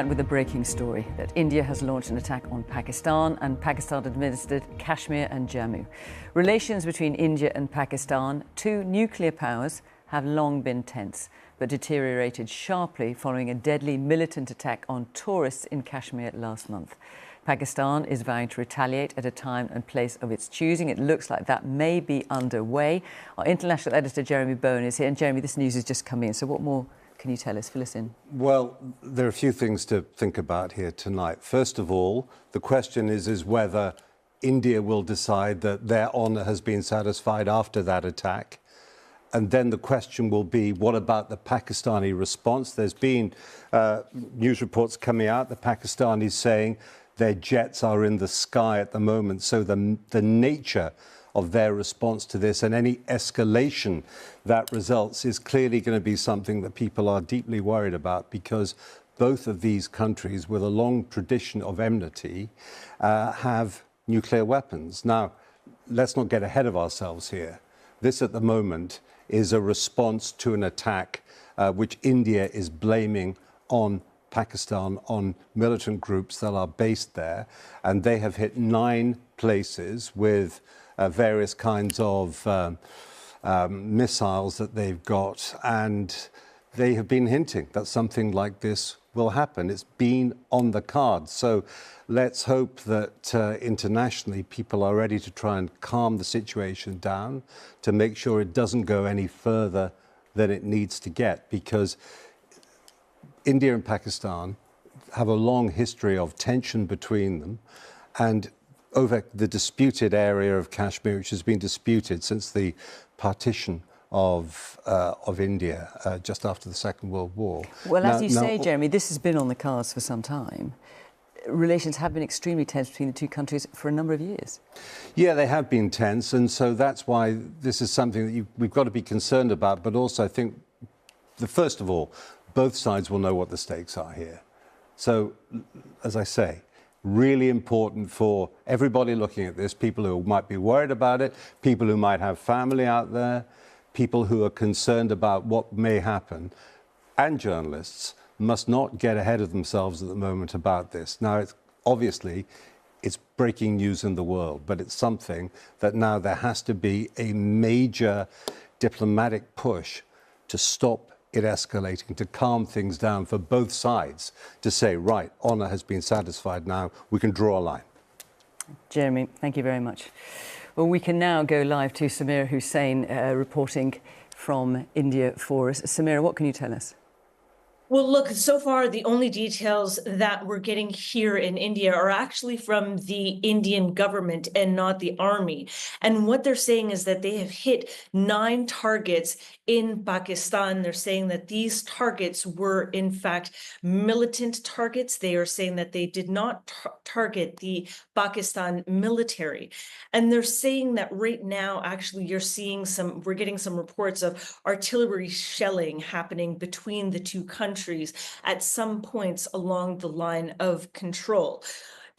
With a breaking story that India has launched an attack on Pakistan and Pakistan administered Kashmir and Jammu. Relations between India and Pakistan, two nuclear powers, have long been tense, but deteriorated sharply following a deadly militant attack on tourists in Kashmir last month. Pakistan is vowing to retaliate at a time and place of its choosing. It looks like that may be underway. Our international editor, Jeremy Bowen, is here. And Jeremy, this news has just come in. So what more can you tell us? Fill us in. Well, there are a few things to think about here tonight. First of all, the question is whether India will decide that their honour has been satisfied after that attack. And then the question will be, what about the Pakistani response? There's been news reports coming out, the Pakistanis saying their jets are in the sky at the moment. So the nature of their response to this and any escalation that results is clearly going to be something that people are deeply worried about, because both of these countries with a long tradition of enmity have nuclear weapons. Now, let's not get ahead of ourselves here. This at the moment is a response to an attack which India is blaming on Pakistan, on militant groups that are based there, and they have hit 9 places with various kinds of missiles that they've got, and they have been hinting that something like this will happen. It's been on the cards. So let's hope that internationally people are ready to try and calm the situation down to make sure it doesn't go any further than it needs to get, because India and Pakistan have a long history of tension between them, and over the disputed area of Kashmir, which has been disputed since the partition of India just after the Second World War. Well, as you say, Jeremy, this has been on the cards for some time. Relations have been extremely tense between the two countries for a number of years. Yeah, they have been tense, and so that's why this is something that we've got to be concerned about. But also, I think, first of all, both sides will know what the stakes are here. So, as I say, really important for everybody looking at this, people who might be worried about it, people who might have family out there, people who are concerned about what may happen, and journalists must not get ahead of themselves at the moment about this. Now, it's breaking news in the world, but it's something that now there has to be a major diplomatic push to stop it escalating, to calm things down for both sides, to say, right, honour has been satisfied now, we can draw a line. Jeremy, thank you very much. Well, we can now go live to Samira Hussain reporting from India for us. Samira, what can you tell us? Well, look, so far, the only details that we're getting here in India are actually from the Indian government and not the army. And what they're saying is that they have hit 9 targets in Pakistan. They're saying that these targets were, in fact, militant targets. They are saying that they did not target the Pakistan military. And they're saying that right now, actually, we're getting some reports of artillery shelling happening between the two countries at some points along the line of control.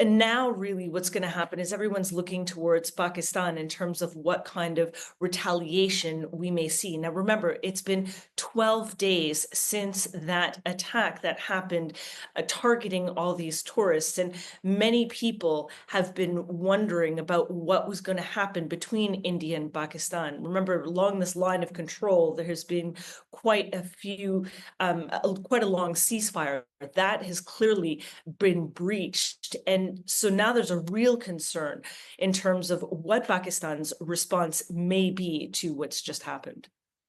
And now really what's going to happen is everyone's looking towards Pakistan in terms of what kind of retaliation we may see. Now, remember, it's been 12 days since that attack that happened targeting all these tourists. And many people have been wondering about what was going to happen between India and Pakistan. Remember, along this line of control, there has been quite a long ceasefire that has clearly been breached. And so now there's a real concern in terms of what Pakistan's response may be to what's just happened.